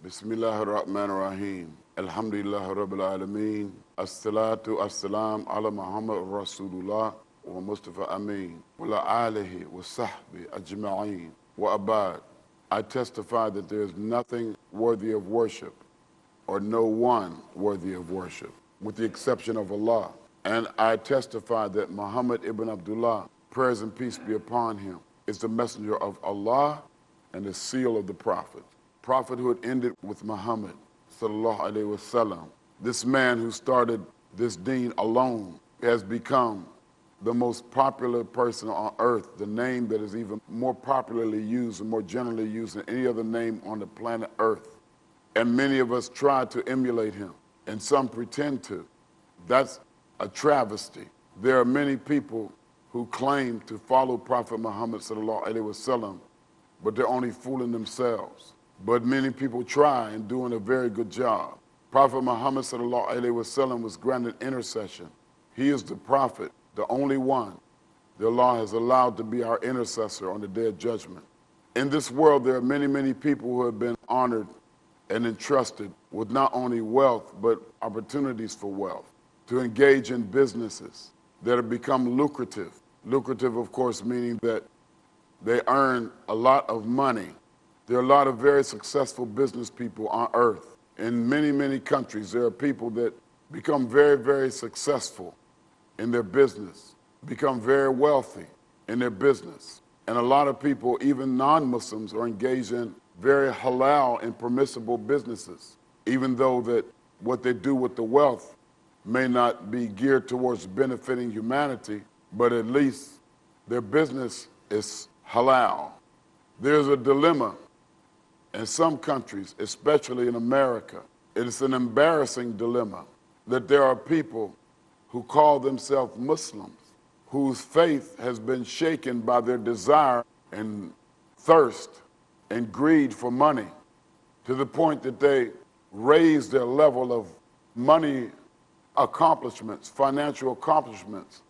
Bismillahir Rahmanir Rahim. Alhamdulillah Rabbil Alameen. As-salatu as-salam ala Muhammad Rasulullah wa Mustafa Ameen. Wa la alihi wa sahbi ajma'een. Wa abad. I testify that there is nothing worthy of worship or no one worthy of worship with the exception of Allah. And I testify that Muhammad ibn Abdullah, prayers and peace be upon him, is the messenger of Allah and the seal of the prophet. Prophethood ended with Muhammad sallallahu alaihi wasallam. This man who started this deen alone has become the most popular person on earth, the name that is even more popularly used and more generally used than any other name on the planet Earth. And many of us try to emulate him, and some pretend to. That's a travesty. There are many people who claim to follow Prophet Muhammad sallallahu alaihi wasallam, but they're only fooling themselves. But many people try and doing a very good job. Prophet Muhammad sallallahu alaihi wasallam was granted intercession. He is the prophet, the only one that Allah has allowed to be our intercessor on the day of judgment. In this world, there are many, many people who have been honored and entrusted with not only wealth, but opportunities for wealth, to engage in businesses that have become lucrative. Lucrative, of course, meaning that they earn a lot of money. There are a lot of very successful business people on earth. In many, many countries, there are people that become very, very successful in their business, become very wealthy in their business. And a lot of people, even non-Muslims, are engaged in very halal and permissible businesses, even though that what they do with the wealth may not be geared towards benefiting humanity, but at least their business is halal. There's a dilemma in some countries, especially in America. It is an embarrassing dilemma that there are people who call themselves Muslims, whose faith has been shaken by their desire and thirst and greed for money, to the point that they raise their level of money accomplishments, financial accomplishments,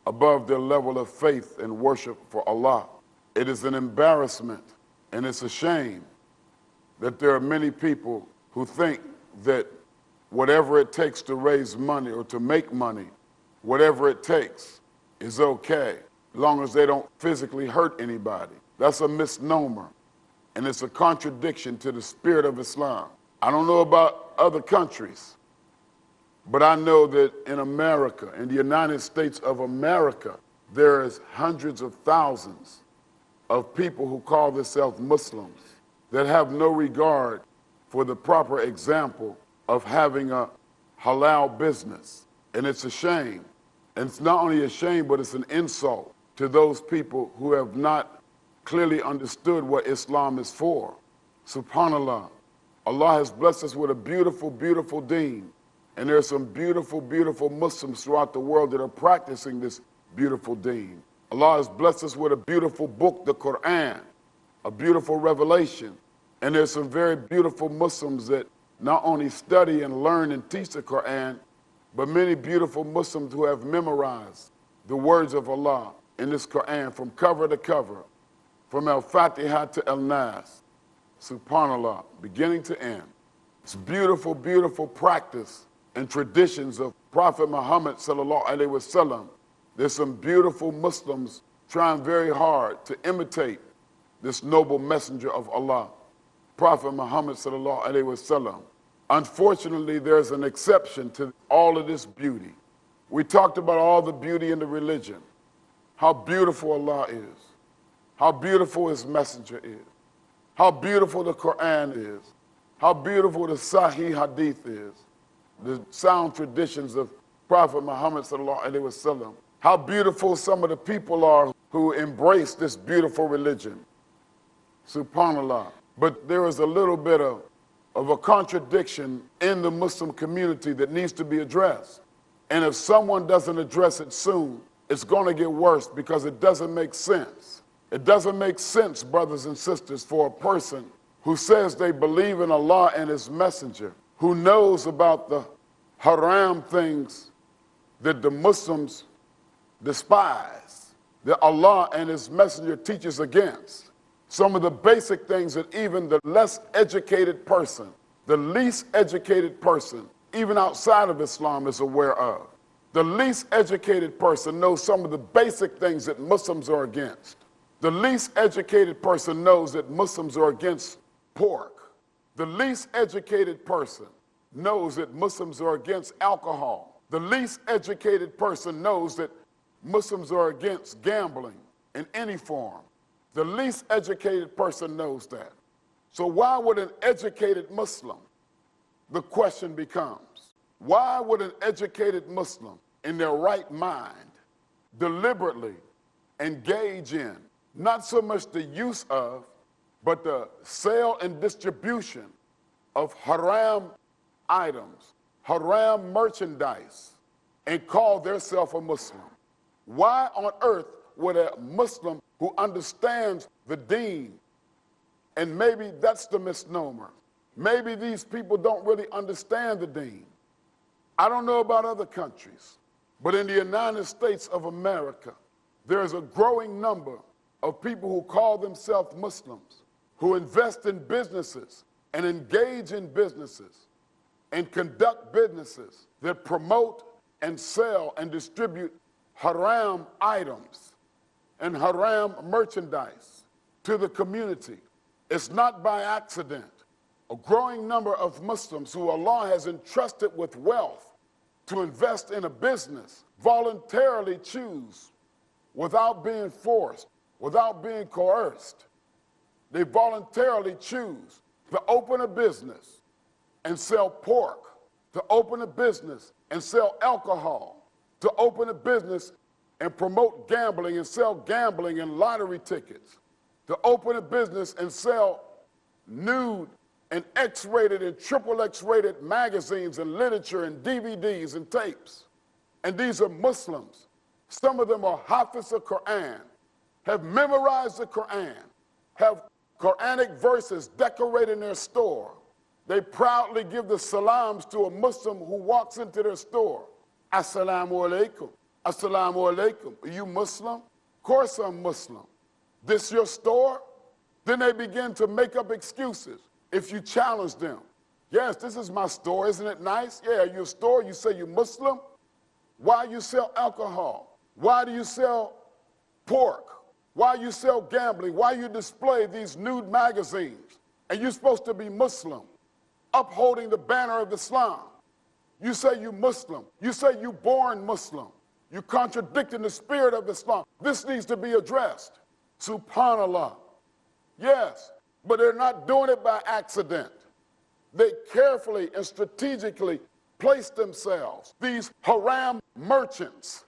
above their level of faith and worship for Allah. It is an embarrassment and it's a shame that there are many people who think that whatever it takes to raise money or to make money, whatever it takes is okay, as long as they don't physically hurt anybody. That's a misnomer, and it's a contradiction to the spirit of Islam. I don't know about other countries, but I know that in America, in the United States of America, there is hundreds of thousands of people who call themselves Muslims that have no regard for the proper example of having a halal business. And it's a shame. And it's not only a shame, but it's an insult to those people who have not clearly understood what Islam is for. SubhanAllah. Allah has blessed us with a beautiful, beautiful deen. And there are some beautiful, beautiful Muslims throughout the world that are practicing this beautiful deen. Allah has blessed us with a beautiful book, the Quran, a beautiful revelation. And there's some very beautiful Muslims that not only study and learn and teach the Quran, but many beautiful Muslims who have memorized the words of Allah in this Quran from cover to cover, from Al-Fatiha to Al-Nas, SubhanAllah, beginning to end. It's beautiful, beautiful practice and traditions of Prophet Muhammad sallallahu alaihi wasallam. There's some beautiful Muslims trying very hard to imitate this noble messenger of Allah, Prophet Muhammad sallallahu alaihi wasallam. Unfortunately, there's an exception to all of this beauty. We talked about all the beauty in the religion, how beautiful Allah is, how beautiful His messenger is, how beautiful the Quran is, how beautiful the Sahih Hadith is, the sound traditions of Prophet Muhammad sallallahu alaihi wasallam, how beautiful some of the people are who embrace this beautiful religion. SubhanAllah. But there is a little bit of a contradiction in the Muslim community that needs to be addressed. And if someone doesn't address it soon, it's going to get worse because it doesn't make sense. It doesn't make sense, brothers and sisters, for a person who says they believe in Allah and His messenger, who knows about the haram things that the Muslims despise, that Allah and His messenger teaches against, some of the basic things that even the less educated person, the least educated person, even outside of Islam, is aware of. The least educated person knows some of the basic things that Muslims are against. The least educated person knows that Muslims are against pork. The least educated person knows that Muslims are against alcohol. The least educated person knows that Muslims are against gambling in any form. The least educated person knows that. So why would an educated Muslim, the question becomes, why would an educated Muslim in their right mind deliberately engage in not so much the use of, but the sale and distribution of haram items, haram merchandise, and call themselves a Muslim? Why on earth would a Muslim who understands the Deen, and maybe that's the misnomer, maybe these people don't really understand the Deen. I don't know about other countries, but in the United States of America, there's a growing number of people who call themselves Muslims, who invest in businesses and engage in businesses and conduct businesses that promote and sell and distribute haram items and haram merchandise to the community. It's not by accident. A growing number of Muslims who Allah has entrusted with wealth to invest in a business voluntarily choose, without being forced, without being coerced. They voluntarily choose to open a business and sell pork, to open a business and sell alcohol, to open a business and promote gambling and sell gambling and lottery tickets, to open a business and sell nude and X-rated and triple X-rated magazines and literature and DVDs and tapes. And these are Muslims. Some of them are Hafiz al-Quran, have memorized the Quran, have Quranic verses decorated in their store. They proudly give the salams to a Muslim who walks into their store. Assalamu alaikum. Assalamu alaikum. Are you Muslim? Of course I'm Muslim. This your store? Then they begin to make up excuses if you challenge them. Yes, this is my store. Isn't it nice? Yeah, your store. You say you're Muslim. Why you sell alcohol? Why do you sell pork? Why you sell gambling? Why you display these nude magazines? And you're supposed to be Muslim, upholding the banner of Islam. You say you Muslim. You say you born Muslim. You're contradicting the spirit of Islam. This needs to be addressed. Subhanallah. Yes, but they're not doing it by accident. They carefully and strategically place themselves, these haram merchants,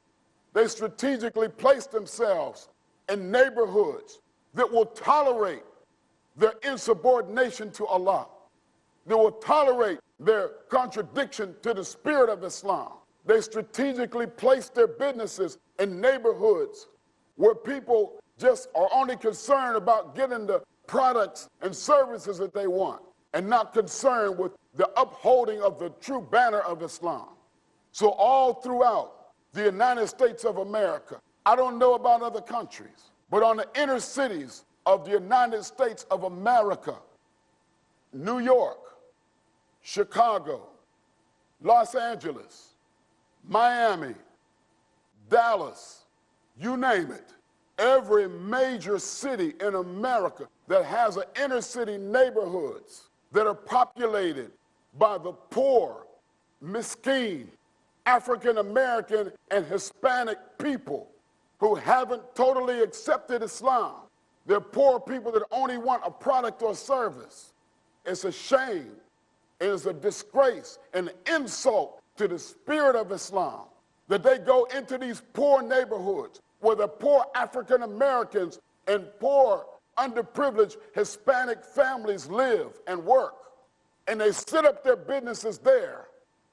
they strategically place themselves in neighborhoods that will tolerate their insubordination to Allah. They will tolerate their contradiction to the spirit of Islam. They strategically place their businesses in neighborhoods where people just are only concerned about getting the products and services that they want and not concerned with the upholding of the true banner of Islam. So all throughout the United States of America, I don't know about other countries, but on the inner cities of the United States of America, New York, Chicago, Los Angeles, Miami, Dallas, you name it. Every major city in America that has an inner city neighborhoods that are populated by the poor, miskin, African American and Hispanic people who haven't totally accepted Islam. They're poor people that only want a product or service. It's a shame. It is a disgrace and an insult to the spirit of Islam that they go into these poor neighborhoods where the poor African Americans and poor underprivileged Hispanic families live and work. And they set up their businesses there.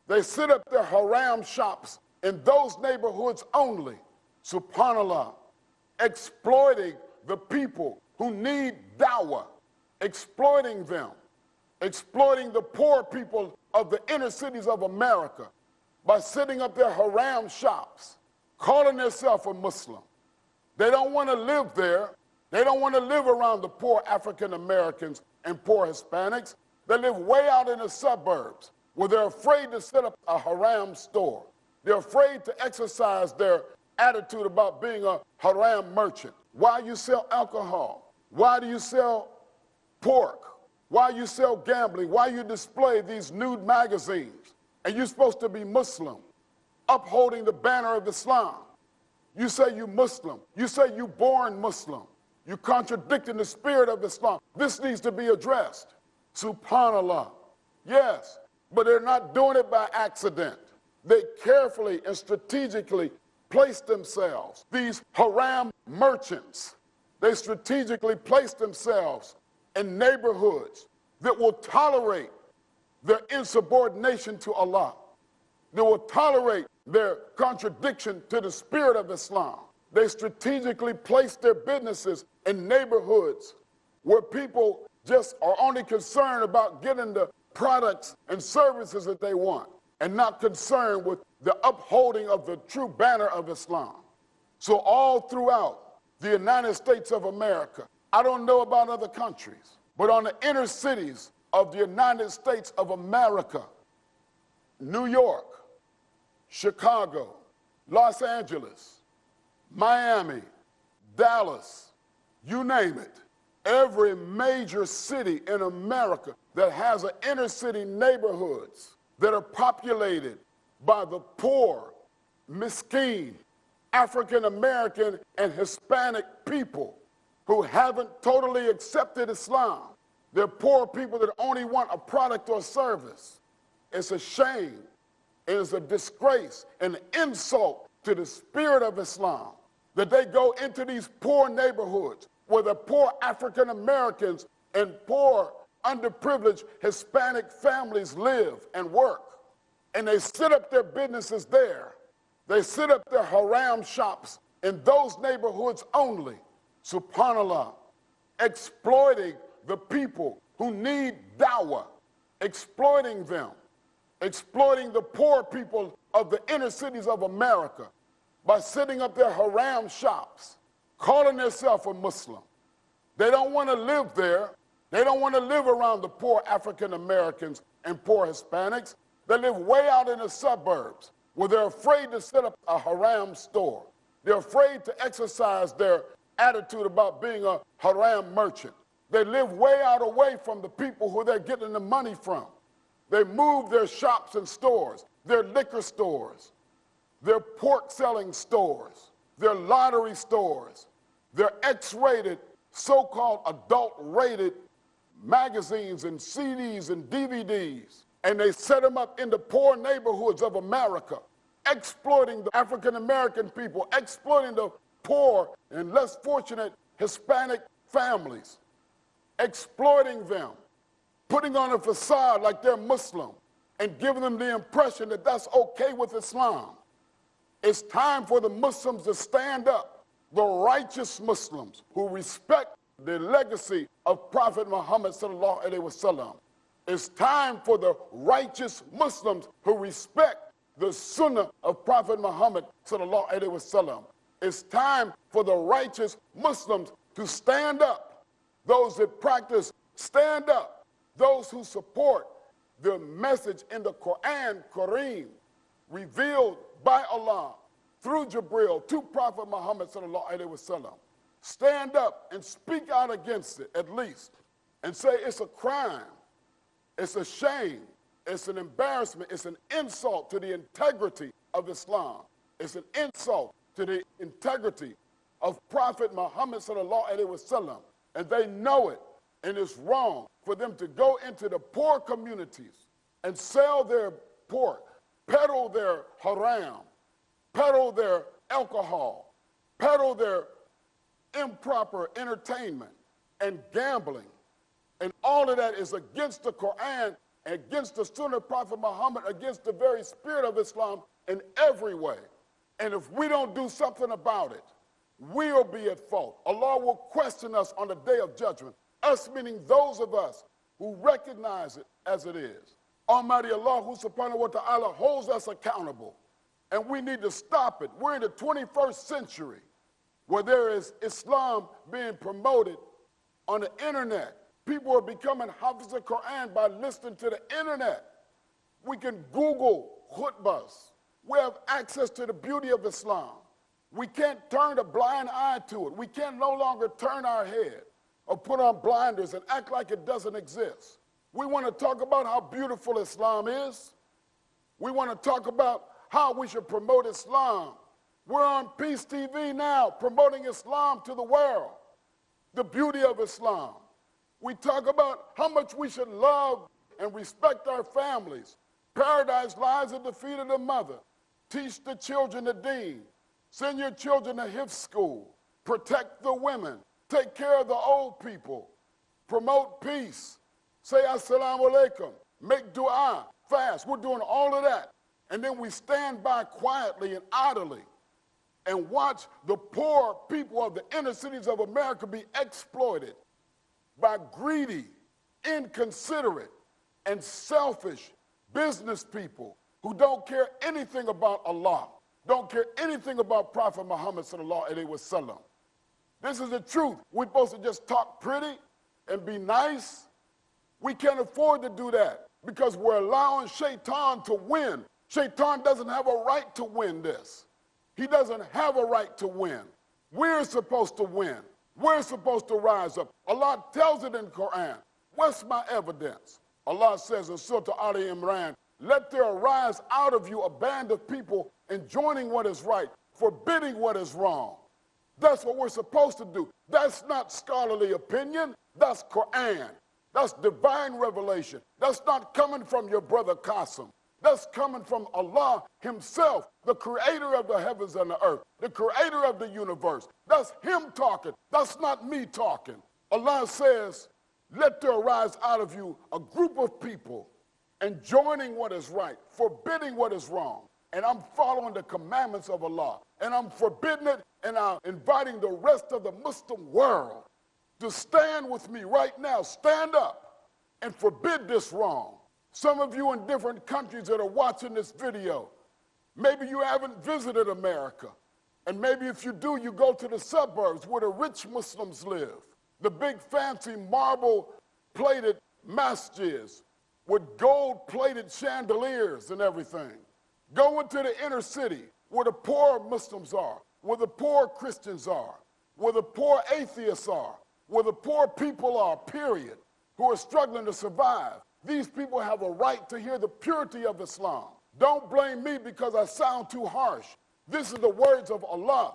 They set up their haram shops in those neighborhoods only. Subhanallah, exploiting the people who need dawah, exploiting them, exploiting the poor people of the inner cities of America by setting up their haram shops, calling themselves a Muslim. They don't want to live there, They don't want to live around the poor African Americans and poor Hispanics. They live way out in the suburbs where they're afraid to set up a haram store. They're afraid to exercise their attitude about being a haram merchant. Why you sell alcohol? Why do you sell pork? Why you sell gambling? Why you display these nude magazines? And you're supposed to be Muslim, upholding the banner of Islam. You say you Muslim. You say you born Muslim. You contradicting the spirit of Islam. This needs to be addressed. Subhanallah. Yes, but they're not doing it by accident. They carefully and strategically place themselves, these haram merchants, they strategically place themselves in neighborhoods that will tolerate their insubordination to Allah. They will tolerate their contradiction to the spirit of Islam. They strategically place their businesses in neighborhoods where people just are only concerned about getting the products and services that they want and not concerned with the upholding of the true banner of Islam. So all throughout the United States of America, I don't know about other countries, but on the inner cities of the United States of America, New York, Chicago, Los Angeles, Miami, Dallas, you name it. Every major city in America that has an inner city neighborhoods that are populated by the poor, miskin, African American and Hispanic people who haven't totally accepted Islam. They're poor people that only want a product or service. It's a shame. It is a disgrace and an insult to the spirit of Islam that they go into these poor neighborhoods where the poor African Americans and poor underprivileged Hispanic families live and work. And they set up their businesses there. They set up their haram shops in those neighborhoods only. Subhanallah, exploiting the people who need dawah, exploiting them, exploiting the poor people of the inner cities of America by setting up their haram shops, calling themselves a Muslim. They don't want to live there. They don't want to live around the poor African Americans and poor Hispanics. They live way out in the suburbs where they're afraid to set up a haram store. They're afraid to exercise their attitude about being a haram merchant. They live way out away from the people who they're getting the money from. They move their shops and stores, their liquor stores, their pork selling stores, their lottery stores, their X-rated, so-called adult-rated magazines and CDs and DVDs, and they set them up in the poor neighborhoods of America, exploiting the African-American people, exploiting the poor and less fortunate Hispanic families, exploiting them, putting on a facade like they're Muslim and giving them the impression that that's okay with Islam. It's time for the Muslims to stand up, the righteous Muslims who respect the legacy of Prophet Muhammad sallallahu alaihi wasallam. It's time for the righteous Muslims who respect the sunnah of Prophet Muhammad sallallahu alaihi wasallam. It's time for the righteous Muslims to stand up. Those that practice, stand up. Those who support the message in the Quran Kareem revealed by Allah through Jibril to Prophet Muhammad sallallahu alaihi wasallam. Stand up and speak out against it at least and say it's a crime, it's a shame, it's an embarrassment, it's an insult to the integrity of Islam. It's an insult to the integrity of Prophet Muhammad sallallahu alaihi wasallam, and they know it, and it's wrong for them to go into the poor communities and sell their pork, peddle their haram, peddle their alcohol, peddle their improper entertainment and gambling. And all of that is against the Quran, against the Sunnah of Prophet Muhammad, against the very spirit of Islam in every way. And if we don't do something about it, we'll be at fault. Allah will question us on the day of judgment. Us meaning those of us who recognize it as it is. Almighty Allah, who subhanahu wa ta'ala holds us accountable. And we need to stop it. We're in the 21st century. where there is Islam being promoted on the internet. People are becoming Hafiz al-Quran by listening to the internet. We can Google khutbahs. We have access to the beauty of Islam. We can't turn a blind eye to it. We can no longer turn our head or put on blinders and act like it doesn't exist. We want to talk about how beautiful Islam is. We want to talk about how we should promote Islam. We're on Peace TV now, promoting Islam to the world, the beauty of Islam. We talk about how much we should love and respect our families. Paradise lies at the feet of the mother. Teach the children the Deen. Send your children to Hifz school. Protect the women. Take care of the old people. Promote peace. Say assalamu alaikum. Make dua. Fast. We're doing all of that. And then we stand by quietly and idly and watch the poor people of the inner cities of America be exploited by greedy, inconsiderate, and selfish business people who don't care anything about Allah, don't care anything about Prophet Muhammad sallallahu alaihi wasallam. This is the truth. We're supposed to just talk pretty and be nice. We can't afford to do that because we're allowing Shaitan to win. Shaitan doesn't have a right to win this. He doesn't have a right to win. We're supposed to win. We're supposed to rise up. Allah tells it in the Quran. What's my evidence? Allah says in Surah Ali Imran, let there arise out of you a band of people enjoining what is right, forbidding what is wrong. That's what we're supposed to do. That's not scholarly opinion. That's Quran. That's divine revelation. That's not coming from your brother Qasim. That's coming from Allah Himself, the creator of the heavens and the earth, the creator of the universe. That's Him talking. That's not me talking. Allah says, let there arise out of you a group of people enjoining what is right, forbidding what is wrong. And I'm following the commandments of Allah. And I'm forbidding it, and I'm inviting the rest of the Muslim world to stand with me right now. Stand up and forbid this wrong. Some of you in different countries that are watching this video, maybe you haven't visited America. And maybe if you do, you go to the suburbs where the rich Muslims live. The big fancy marble-plated masjids with gold-plated chandeliers and everything. Go into the inner city where the poor Muslims are, where the poor Christians are, where the poor atheists are, where the poor people are, period, who are struggling to survive. These people have a right to hear the purity of Islam. Don't blame me because I sound too harsh. This is the words of Allah.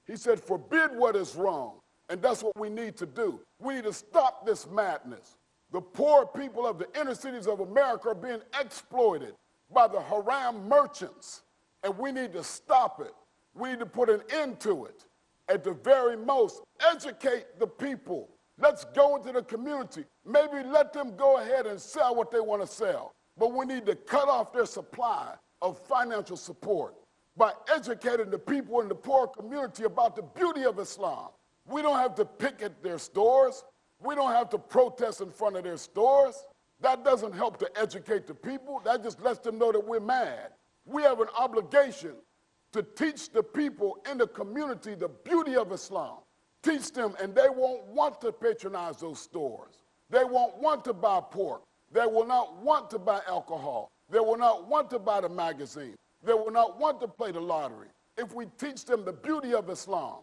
He said, forbid what is wrong. And that's what we need to do. We need to stop this madness. The poor people of the inner cities of America are being exploited by the haram merchants. And we need to stop it. We need to put an end to it. At the very most, educate the people. Let's go into the community. Maybe let them go ahead and sell what they want to sell. But we need to cut off their supply of financial support by educating the people in the poor community about the beauty of Islam. We don't have to picket their stores. We don't have to protest in front of their stores. That doesn't help to educate the people. That just lets them know that we're mad. We have an obligation to teach the people in the community the beauty of Islam. Teach them, and they won't want to patronize those stores. They won't want to buy pork. They will not want to buy alcohol. They will not want to buy the magazine. They will not want to play the lottery. If we teach them the beauty of Islam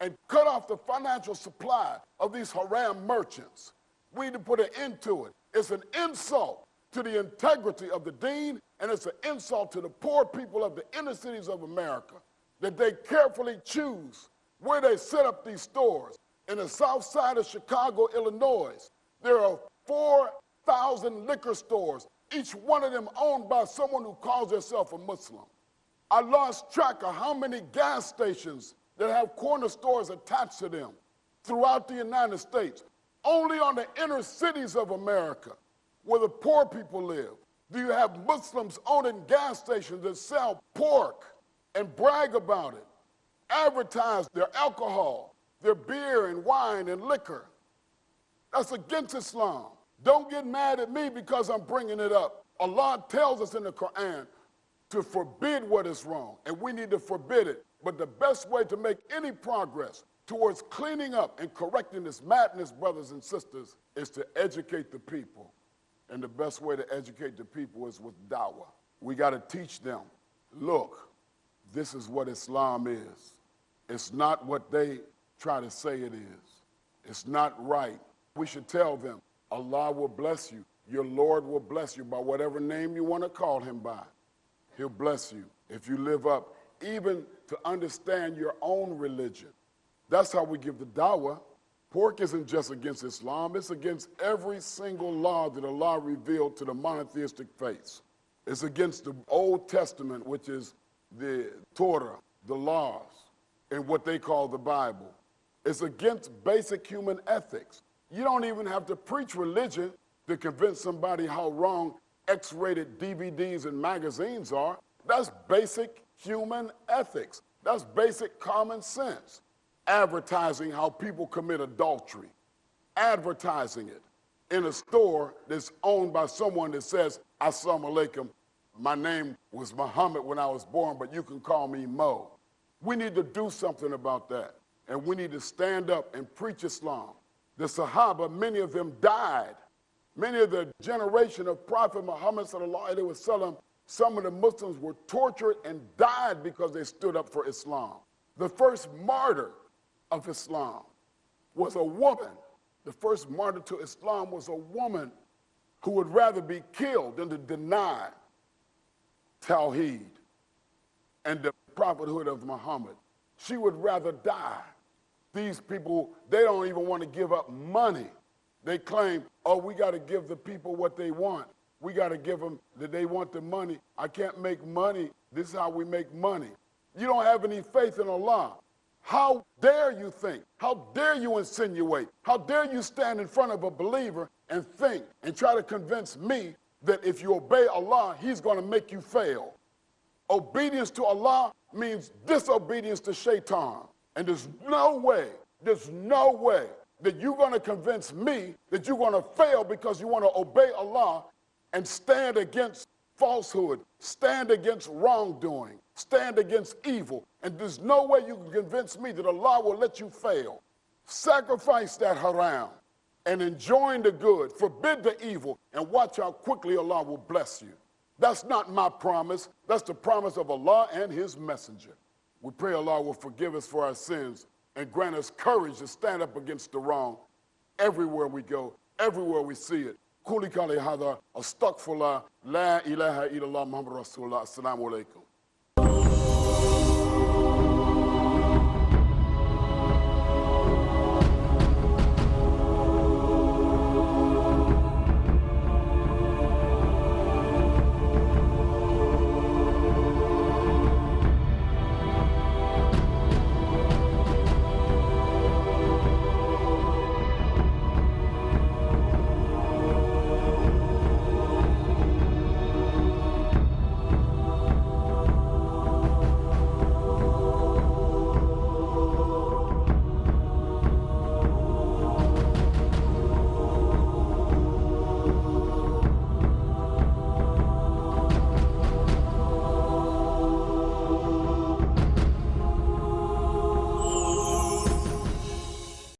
and cut off the financial supply of these haram merchants, we need to put an end to it. It's an insult to the integrity of the Deen, and it's an insult to the poor people of the inner cities of America that they carefully choose where they set up these stores. In the south side of Chicago, Illinois, there are 4,000 liquor stores, each one of them owned by someone who calls themselves a Muslim. I lost track of how many gas stations that have corner stores attached to them throughout the United States. Only on the inner cities of America, where the poor people live, do you have Muslims owning gas stations that sell pork and brag about it, advertise their alcohol, their beer and wine and liquor. That's against Islam. Don't get mad at me because I'm bringing it up. Allah tells us in the Quran to forbid what is wrong, and we need to forbid it. But the best way to make any progress towards cleaning up and correcting this madness, brothers and sisters, is to educate the people. And the best way to educate the people is with dawah. We got to teach them, look, this is what Islam is. It's not what they try to say it is. It's not right. We should tell them, Allah will bless you. Your Lord will bless you by whatever name you want to call him by. He'll bless you if you live up even to understand your own religion. That's how we give the dawah. Pork isn't just against Islam, it's against every single law that Allah revealed to the monotheistic faiths. It's against the Old Testament, which is the Torah, the laws, and what they call the Bible. It's against basic human ethics. You don't even have to preach religion to convince somebody how wrong X-rated DVDs and magazines are. That's basic human ethics. That's basic common sense. Advertising how people commit adultery. Advertising it in a store that's owned by someone that says, Assalamu alaikum, my name was Muhammad when I was born, but you can call me Mo. We need to do something about that. And we need to stand up and preach Islam. The Sahaba, many of them died. Many of the generation of Prophet Muhammad sallallahu alaihi wasallam, some of the Muslims were tortured and died because they stood up for Islam. The first martyr of Islam was a woman. The first martyr to Islam was a woman who would rather be killed than to deny Tawheed and the prophethood of Muhammad. She would rather die. These people, they don't even want to give up money. They claim, oh, we got to give the people what they want. We got to give them that they want the money. I can't make money. This is how we make money. You don't have any faith in Allah. How dare you think? How dare you insinuate? How dare you stand in front of a believer and think and try to convince me that if you obey Allah, he's going to make you fail? Obedience to Allah means disobedience to shaitan. And there's no way that you're going to convince me that you're going to fail because you want to obey Allah and stand against falsehood, stand against wrongdoing, stand against evil. And there's no way you can convince me that Allah will let you fail. Sacrifice that haram and enjoin the good, forbid the evil, and watch how quickly Allah will bless you. That's not my promise. That's the promise of Allah and his messenger. We pray Allah will forgive us for our sins and grant us courage to stand up against the wrong everywhere we go, everywhere we see it. Kuli kali hada, astaghfirullah, la ilaha illallah, Muhammad Rasulullah, assalamu alaikum.